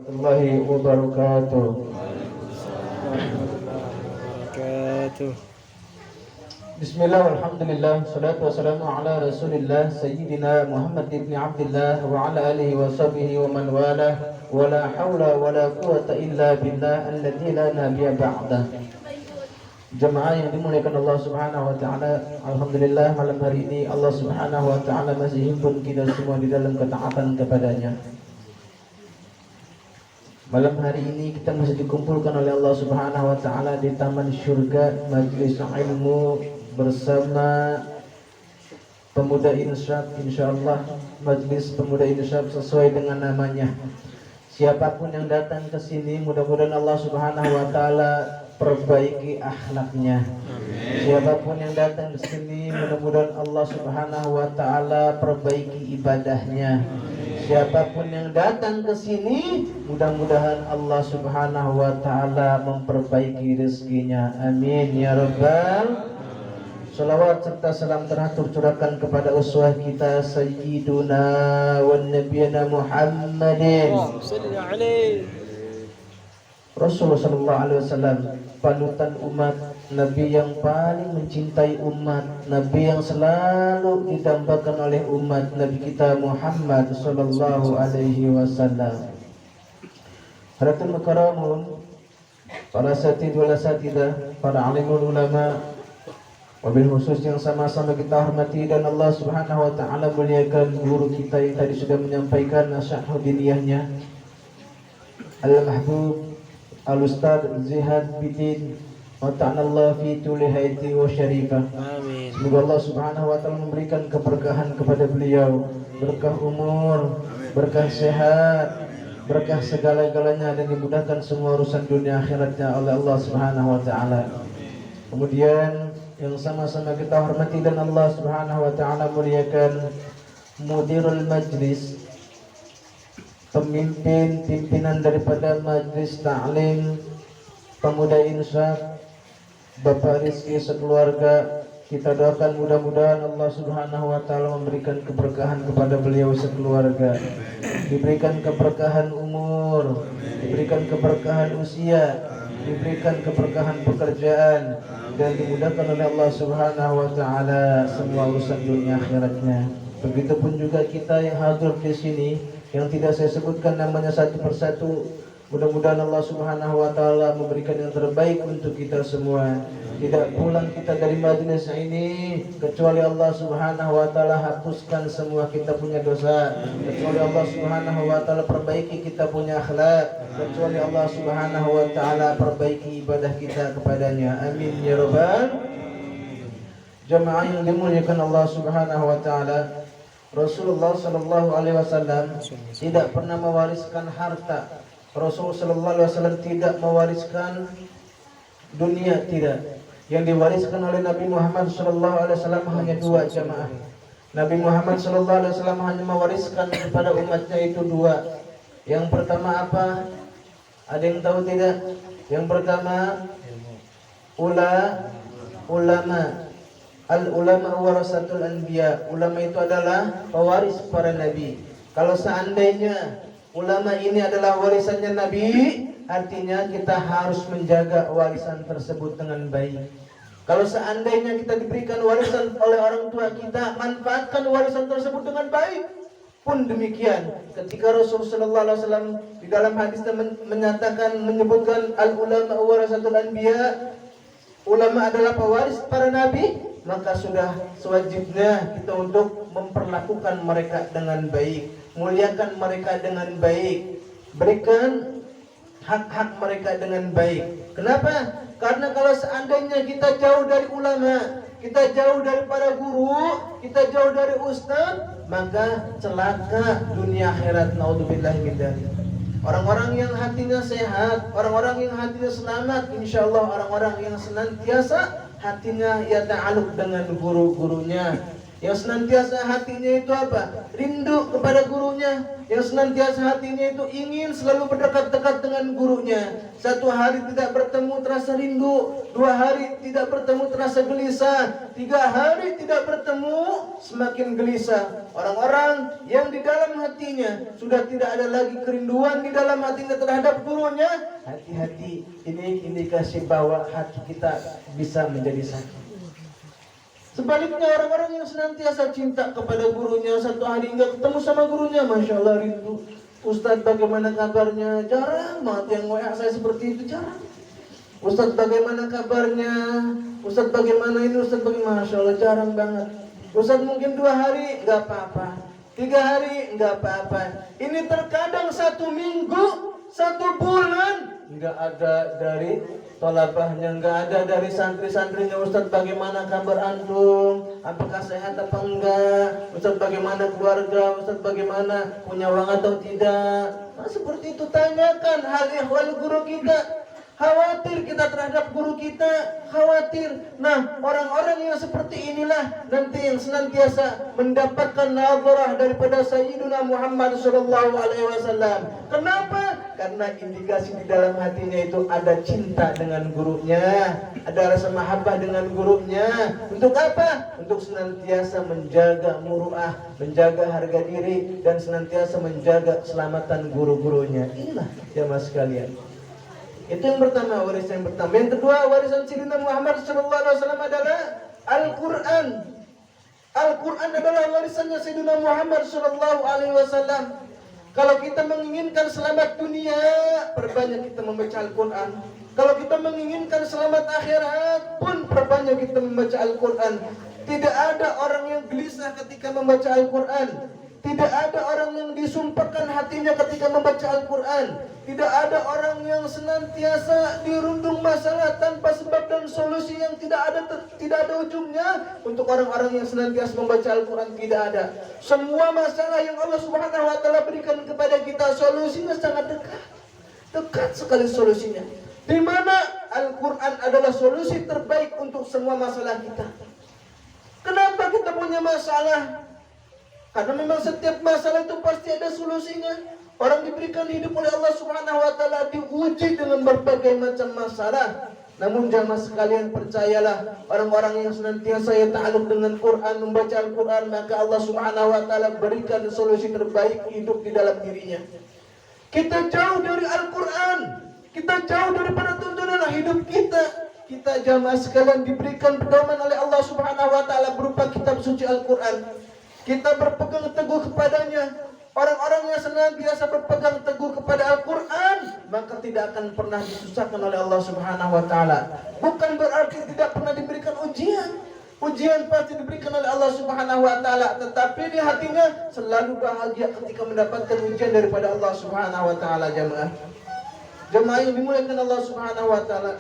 warahmatullahi wabarakatuh. Bismillah, alhamdulillah, salatu wassalamu ala rasulillah Sayyidina Muhammad ibn Abdillah wa ala alihi wa sahbihi wa man walah. Wa la hawla wa la quwata illa billah alladzi la nabiyya ba'dah. Jemaah yang dimuliakan Allah subhanahu wa ta'ala, alhamdulillah malam hari ini Allah subhanahu wa ta'ala masih himpun kita semua di dalam ketaatan kepadanya. Malam hari ini kita masih dikumpulkan oleh Allah subhanahu wa ta'ala di taman syurga majlis ilmu bersama pemuda insyaf. InsyaAllah majlis pemuda insyaf sesuai dengan namanya. Siapapun yang datang ke sini mudah-mudahan Allah subhanahu wa ta'ala perbaiki akhlaknya. Siapapun yang datang ke sini mudah-mudahan Allah subhanahu wa ta'ala perbaiki ibadahnya. Siapapun yang datang ke sini mudah-mudahan Allah subhanahu wa ta'ala memperbaiki rezekinya. Amin ya rabbal. Salawat serta salam teratur curahkan kepada uswah kita Sayyiduna wa Nabiyana Muhammadin Rasulullah sallallahu alaihi wasallam, panutan umat, Nabi yang paling mencintai umat, Nabi yang selalu didambakan oleh umat, Nabi kita Muhammad sallallahu alaihi wasallam. Hadirin mukaramun, para asatidz wal asatidah, para alimul ulama, wabil khusus yang sama-sama kita hormati dan Allah subhanahu wa ta'ala muliakan guru kita yang tadi sudah menyampaikan nasihat diniyahnya, Al-Mahbub Al-Ustaz Zihad Bidin wa ta'ala fi tuli haiti wa syarifah. Amin. Semoga Allah subhanahu wa ta'ala memberikan keberkahan kepada beliau, berkah umur, berkah sehat, berkah segala-galanya, dan dimudahkan semua urusan dunia akhiratnya oleh Allah subhanahu wa ta'ala. Kemudian yang sama-sama kita hormati dan Allah subhanahu wa ta'ala muliakan mudirul majlis, pimpinan daripada majlis ta'lim pemuda insyaf, Bapak Rizki sekeluarga. Kita doakan mudah-mudahan Allah subhanahu wa ta'ala memberikan keberkahan kepada beliau sekeluarga, diberikan keberkahan umur, diberikan keberkahan usia, diberikan keberkahan pekerjaan, dan dimudahkan oleh Allah subhanahu wa ta'ala semua urusan dunia akhiratnya. Begitupun juga kita yang hadir di sini yang tidak saya sebutkan namanya satu persatu, mudah-mudahan Allah subhanahu wa ta'ala memberikan yang terbaik untuk kita semua. Tidak pulang kita dari majlis ini kecuali Allah subhanahu wa ta'ala hapuskan semua kita punya dosa, kecuali Allah subhanahu wa ta'ala perbaiki kita punya akhlak, kecuali Allah subhanahu wa ta'ala perbaiki ibadah kita kepadanya. Amin ya rabbal. Jemaah yang dimuliakan Allah subhanahu wa ta'ala, Rasulullah sallallahu alaihi wasallam tidak pernah mewariskan harta. Rasul sallallahu alaihi wasallam tidak mewariskan dunia, tidak. Yang diwariskan oleh Nabi Muhammad sallallahu alaihi wasallam hanya dua, jemaah. Nabi Muhammad sallallahu alaihi wasallam hanya mewariskan kepada umatnya itu dua. Yang pertama apa? Ada yang tahu tidak? Yang pertama ulama. Al-ulama warasatul anbiya. Ulama itu adalah pewaris para nabi. Kalau seandainya ulama ini adalah warisannya nabi, artinya kita harus menjaga warisan tersebut dengan baik. Kalau seandainya kita diberikan warisan oleh orang tua kita, manfaatkan warisan tersebut dengan baik. Pun demikian, ketika Rasulullah sallallahu alaihi wasallam di dalam hadisnya menyebutkan al-ulama warasatul anbiya, ulama adalah pewaris para nabi, maka sudah sewajibnya kita untuk memperlakukan mereka dengan baik, muliakan mereka dengan baik, berikan hak-hak mereka dengan baik. Kenapa? Karena kalau seandainya kita jauh dari ulama, kita jauh dari para guru, kita jauh dari ustaz, maka celaka dunia akhirat. Naudzubillahi min dzalik. Orang-orang yang hatinya sehat, orang-orang yang hatinya selamat, insyaallah orang-orang yang senantiasa hatinya ya ta'alluq dengan guru-gurunya, Yang senantiasa hatinya itu apa? Rindu kepada gurunya. Yang senantiasa hatinya itu ingin selalu berdekat-dekat dengan gurunya. Satu hari tidak bertemu terasa rindu, 2 hari tidak bertemu terasa gelisah, 3 hari tidak bertemu semakin gelisah. Orang-orang yang di dalam hatinya sudah tidak ada lagi kerinduan di dalam hatinya terhadap gurunya, hati-hati, ini indikasi bahwa hati kita bisa menjadi sakit. Sebaliknya orang-orang yang senantiasa cinta kepada gurunya, satu hari nggak ketemu sama gurunya, Masya Allah rindu. Ustadz bagaimana kabarnya? Jarang banget yang WA saya seperti itu, jarang. Ustadz bagaimana kabarnya? Ustadz bagaimana ini? Ustadz bagaimana? Masya Allah jarang banget. Ustadz mungkin 2 hari nggak apa-apa, 3 hari nggak apa-apa. Ini terkadang 1 minggu, 1 bulan nggak ada dari tolabahnya, nggak ada dari santri-santrinya. Ustadz bagaimana kabar antum? Apakah sehat apa enggak? Ustadz bagaimana keluarga? Ustadz bagaimana, punya uang atau tidak? Nah, seperti itu tanyakan hal ihwal guru kita. Khawatir kita terhadap guru kita, khawatir. Nah, orang-orang yang seperti inilah nanti yang senantiasa mendapatkan nazarah daripada Sayyiduna Muhammad SAW. Kenapa? Karena indikasi di dalam hatinya itu ada cinta dengan gurunya, ada rasa mahabbah dengan gurunya. Untuk apa? Untuk senantiasa menjaga muruah, menjaga harga diri, dan senantiasa menjaga keselamatan guru-gurunya. Inilah jamaah sekalian. Itu yang pertama, warisan yang pertama. Yang kedua, warisan Sayyidina Muhammad SAW adalah Al-Quran. Al-Quran adalah warisannya Sayyidina Muhammad SAW. Kalau kita menginginkan selamat dunia, perbanyak kita membaca Al-Quran. Kalau kita menginginkan selamat akhirat pun, perbanyak kita membaca Al-Quran. Tidak ada orang yang gelisah ketika membaca Al-Quran. Tidak ada orang yang disumpahkan hatinya ketika membaca Al-Quran. Tidak ada orang yang senantiasa dirundung masalah tanpa sebab dan solusi yang tidak ada ujungnya. Untuk orang-orang yang senantiasa membaca Al-Quran tidak ada. Semua masalah yang Allah Subhanahu wa taala berikan kepada kita, solusinya sangat dekat. Dekat sekali solusinya. Di mana Al-Quran adalah solusi terbaik untuk semua masalah kita. Kenapa kita punya masalah? Karena memang setiap masalah itu pasti ada solusinya. Orang diberikan hidup oleh Allah Subhanahu wa taala diuji dengan berbagai macam masalah. Namun jamaah sekalian, percayalah, orang-orang yang senantiasa ya ta'alluq dengan Quran, membaca Al-Quran, maka Allah Subhanahu wa taala berikan solusi terbaik hidup di dalam dirinya. Kita jauh dari Al-Quran, kita jauh daripada tuntunan hidup kita. Kita jamaah sekalian diberikan pedoman oleh Allah Subhanahu wa taala berupa kitab suci Al-Quran. Kita berpegang teguh kepadanya. Orang-orang yang senantiasa berpegang teguh kepada Al-Quran, maka tidak akan pernah disusahkan oleh Allah Subhanahu wa taala. Bukan berarti tidak pernah diberikan ujian. Ujian pasti diberikan oleh Allah Subhanahu wa taala, tetapi di hatinya selalu bahagia ketika mendapatkan ujian daripada Allah Subhanahu wa taala. Jemaah yang dimuliakan Allah Subhanahu wa taala.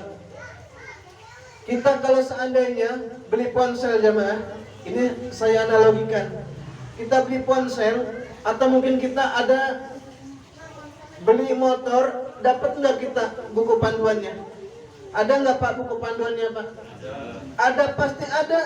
Kita kalau seandainya beli ponsel, jemaah, ini saya analogikan. Kita beli ponsel, atau mungkin kita ada beli motor, dapat nggak kita buku panduannya? Ada nggak Pak buku panduannya, Pak? Ada, pasti ada.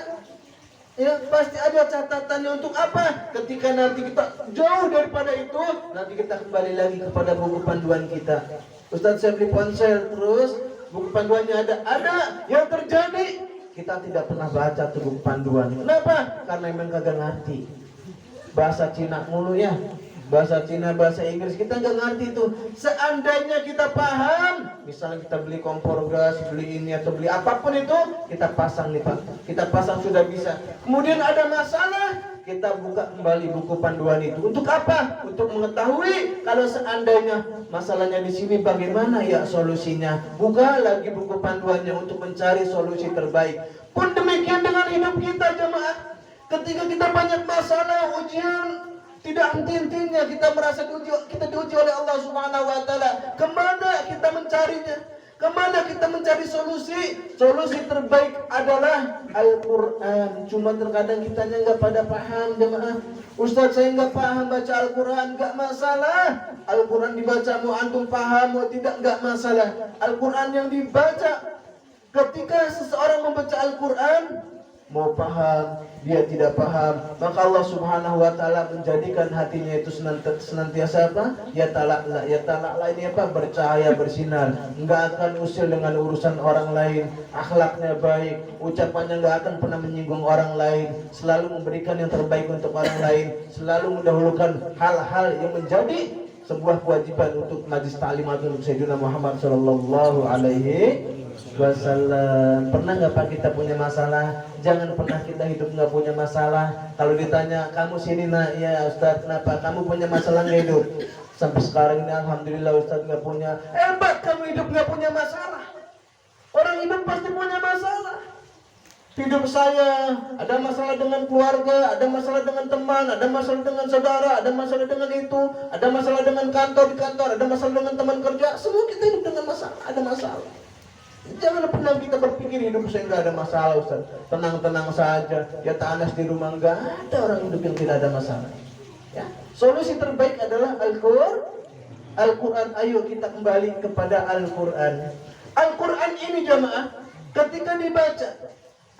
Ya, pasti ada catatannya. Untuk apa? Ketika nanti kita jauh daripada itu, nanti kita kembali lagi kepada buku panduan kita. Ustadz, saya beli ponsel, terus buku panduannya ada. Ada. Yang terjadi, kita tidak pernah baca tuh buku panduan. Kenapa? Karena memang kagak ngerti. Bahasa Cina mulu ya, bahasa Cina, bahasa Inggris kita nggak ngerti itu. Seandainya kita paham, misalnya kita beli kompor gas, beli ini atau beli apapun itu, kita pasang nih Pak, kita pasang sudah bisa. Kemudian ada masalah, kita buka kembali buku panduan itu. Untuk apa? Untuk mengetahui kalau seandainya masalahnya di sini bagaimana ya solusinya. Buka lagi buku panduannya untuk mencari solusi terbaik. Pun demikian dengan hidup kita, jemaah. Ketika kita banyak masalah, ujian tidak henti-hentinya, kita merasa kita diuji oleh Allah Subhanahu wa taala. Kemana kita mencarinya? Kemana kita mencari solusi? Solusi terbaik adalah Al-Quran. Cuma terkadang kitanya nggak pada paham, jemaah. Ustadz, saya nggak paham baca Al-Quran. Nggak masalah. Al-Quran dibaca mau antum paham mau tidak, nggak masalah. Al-Quran yang dibaca, ketika seseorang membaca Al-Quran, mau paham, dia tidak paham, maka Allah Subhanahu wa taala menjadikan hatinya itu senantiasa apa? Ya talakla ini apa? Bercahaya, bersinar, enggak akan usil dengan urusan orang lain, akhlaknya baik, ucapannya enggak akan pernah menyinggung orang lain, selalu memberikan yang terbaik untuk orang lain, selalu mendahulukan hal-hal yang menjadi sebuah kewajiban untuk majlis ta'limatul Sayyidina Muhammad sallallahu alaihi wasallam. Pernah nggak Pak kita punya masalah? Jangan pernah kita hidup nggak punya masalah. Kalau ditanya, kamu sini nak, ya Ustaz, kenapa? Kamu punya masalah nggak hidup? Sampai sekarang ini alhamdulillah Ustaz nggak punya. Hebat kamu hidup nggak punya masalah. Orang hidup pasti punya masalah. Hidup saya ada masalah dengan keluarga, ada masalah dengan teman, ada masalah dengan saudara, ada masalah dengan itu, ada masalah dengan kantor di kantor, ada masalah dengan teman kerja. Semua kita hidup dengan masalah, ada masalah. Jangan pernah kita berpikir hidup saya nggak ada masalah Ustaz, tenang-tenang saja, ya tanas di rumah. Nggak ada orang hidup yang tidak ada masalah. Ya, solusi terbaik adalah Al-Quran. Ayo kita kembali kepada Al-Quran. Al-Quran ini jamaah, ketika dibaca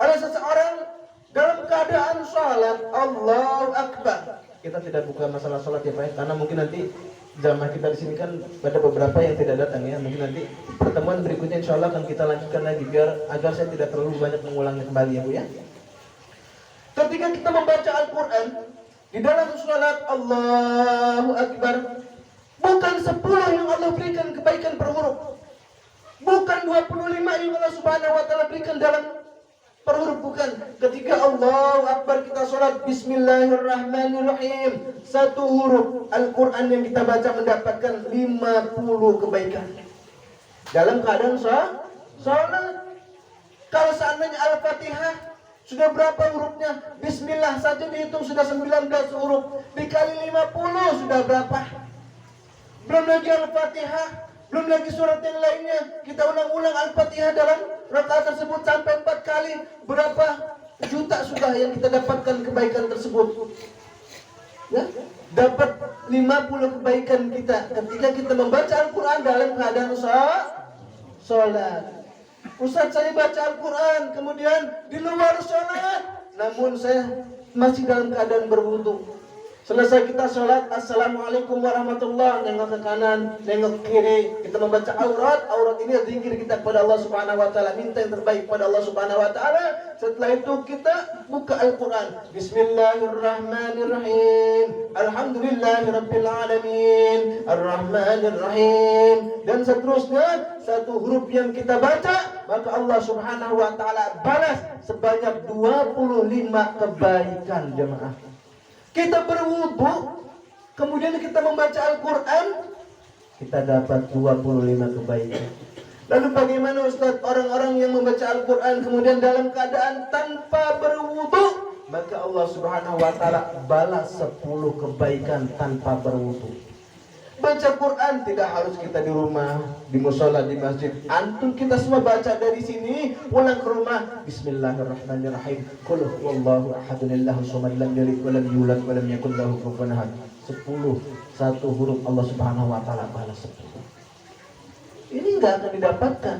oleh seseorang dalam keadaan sholat, Allahu Akbar. Kita tidak buka masalah sholat ya Pak, karena mungkin nanti jamaah kita di sini kan ada beberapa yang tidak datang ya. Mungkin nanti pertemuan berikutnya insya Allah akan kita lanjutkan lagi agar saya tidak terlalu banyak mengulangnya kembali ya Bu ya. Ketika kita membaca Al-Quran di dalam sholat, Allahu Akbar, bukan 10 yang Allah berikan kebaikan per huruf, bukan 25 yang Allah Subhanahu wa taala berikan dalam per huruf, bukan. Ketika Allahu Akbar kita sholat Bismillahirrahmanirrahim, satu huruf Al-Quran yang kita baca mendapatkan 50 kebaikan dalam keadaan sholat. Kalau seandainya Al-Fatihah sudah berapa hurufnya? Bismillah saja dihitung sudah 19 huruf, dikali 50 sudah berapa? Belum lagi Al-Fatihah, belum lagi surat yang lainnya. Kita ulang-ulang Al-Fatihah dalam rakaat tersebut sampai 4 kali. Berapa juta sudah yang kita dapatkan kebaikan tersebut? Ya? Dapat 50 kebaikan kita ketika kita membaca Al-Quran dalam keadaan sholat. Ustaz, saya baca Al-Quran kemudian di luar sholat, namun saya masih dalam keadaan berwudu. Selesai kita sholat, Assalamualaikum warahmatullahi, nengok ke kanan, nengok ke kiri, kita membaca aurat ini zikir kita kepada Allah Subhanahu wa taala, minta yang terbaik kepada Allah Subhanahu wa taala. Setelah itu kita buka Al-Quran, Bismillahirrahmanirrahim, Alhamdulillahirabbil alamin, Arrahmanirrahim, dan seterusnya. Satu huruf yang kita baca, maka Allah Subhanahu wa taala balas sebanyak 25 kebaikan jemaah. Kita berwudu, kemudian kita membaca Al-Quran, kita dapat 25 kebaikan. Lalu bagaimana Ustaz orang-orang yang membaca Al-Quran kemudian dalam keadaan tanpa berwudu? Maka Allah Subhanahu wa taala balas 10 kebaikan tanpa berwudu. Baca Quran tidak harus kita di rumah, di mushola, di masjid. Antum kita semua baca dari sini, pulang ke rumah, Bismillahirrahmanirrahim, Qul huwallahu ahadun Allahu samad, lam yalid wa lam yulad wa lam yakul lahu kufuwan ahad. 10, satu huruf Allah Subhanahu wa taala balas 10. Ini enggak akan didapatkan.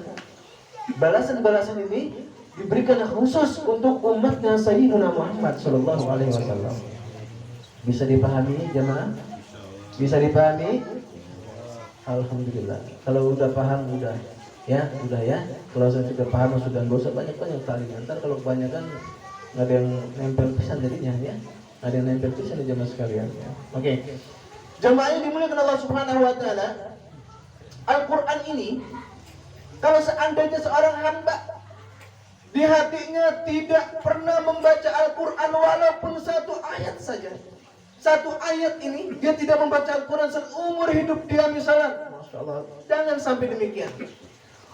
Balasan-balasan ini diberikan khusus untuk umatnya Sayyidina Muhammad sallallahu alaihi wasallam. Bisa dipahami jemaah? Bisa dipahami? Alhamdulillah. Kalau udah paham udah ya. Kalau saya sudah paham sudah, nggak usah banyak-banyak tali. Ntar kalau kebanyakan nggak ada yang nempel pisan jadinya ya. Nggak ada yang nempel pisan di jamaah sekalian. Ya. Oke. Jamaah yang dimuliakan Allah Subhanahu wa taala, Al-Quran ini kalau seandainya seorang hamba di hatinya tidak pernah membaca Al-Quran walaupun satu ayat saja, satu ayat ini dia tidak membaca Al-Quran seumur hidup dia misalnya, Masya Allah, jangan sampai demikian.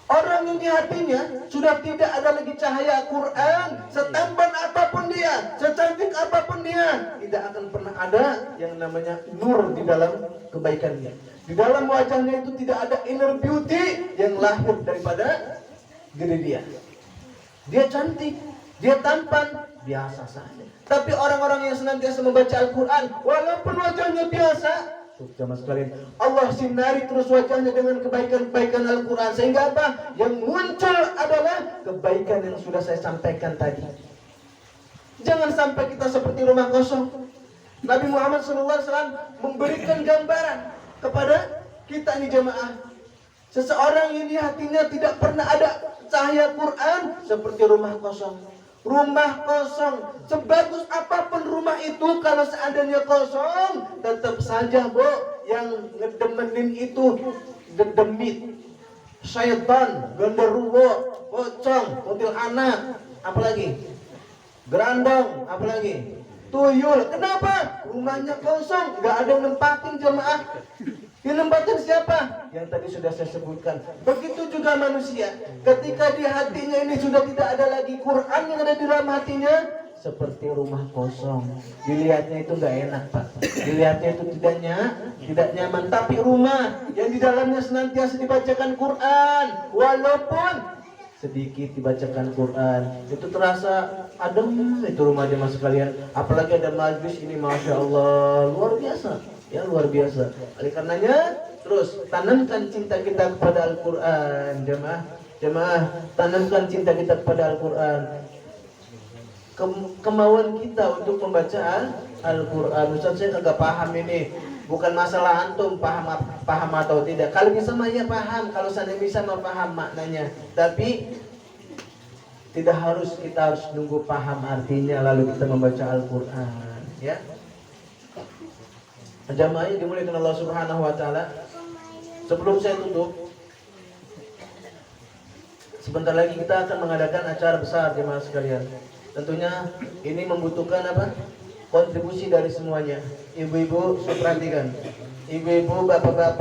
Orang yang di hatinya sudah tidak ada lagi cahaya Quran, setampan apapun dia, secantik apapun dia, tidak akan pernah ada yang namanya nur di dalam kebaikannya. Di dalam wajahnya itu tidak ada inner beauty yang lahir daripada diri dia. Dia cantik, dia tampan, biasa saja. Tapi orang-orang yang senantiasa membaca Al-Quran, walaupun wajahnya biasa, jamaah sekalian, Allah sinari terus wajahnya dengan kebaikan-kebaikan Al-Quran. Sehingga apa? Yang muncul adalah kebaikan yang sudah saya sampaikan tadi. Jangan sampai kita seperti rumah kosong. Nabi Muhammad SAW memberikan gambaran kepada kita nih jemaah. Seseorang yang di hatinya tidak pernah ada cahaya Quran seperti rumah kosong. Rumah kosong, sebagus apapun rumah itu, kalau seandainya kosong, tetap saja yang ngedemenin itu dedemit, syaitan, genderuwo, pocong, kuntil anak, apalagi gerandong, apalagi tuyul. Kenapa? Rumahnya kosong, nggak ada yang nempatin jemaah. Dinempatin siapa? Yang tadi sudah saya sebutkan. Begitu juga manusia, ketika di hatinya ini sudah tidak ada lagi Quran yang ada di dalam hatinya, seperti rumah kosong. Dilihatnya itu nggak enak, Pak. Dilihatnya itu tidak nyaman. Tapi rumah yang di dalamnya senantiasa dibacakan Quran, walaupun sedikit dibacakan Quran, itu terasa adem itu rumah jemaah sekalian. Apalagi ada majlis ini, masya Allah, luar biasa. Ya, luar biasa. Oleh karenanya, terus tanamkan cinta kita kepada Al-Quran, jemaah, tanamkan cinta kita kepada Al-Quran. Kemauan kita untuk membaca Al-Quran. Ustaz, saya agak paham ini. Bukan masalah antum paham atau tidak. Kalau bisa mah ya paham, kalau saya bisa mah paham maknanya. Tapi tidak harus, kita harus nunggu paham artinya lalu kita membaca Al-Quran, ya. Jamaah yang dimuliakan Allah Subhanahu wa taala, sebelum saya tutup, sebentar lagi kita akan mengadakan acara besar jemaah sekalian. Tentunya ini membutuhkan apa? Kontribusi dari semuanya. Ibu-ibu, saya perhatikan. Ibu-ibu, bapak-bapak,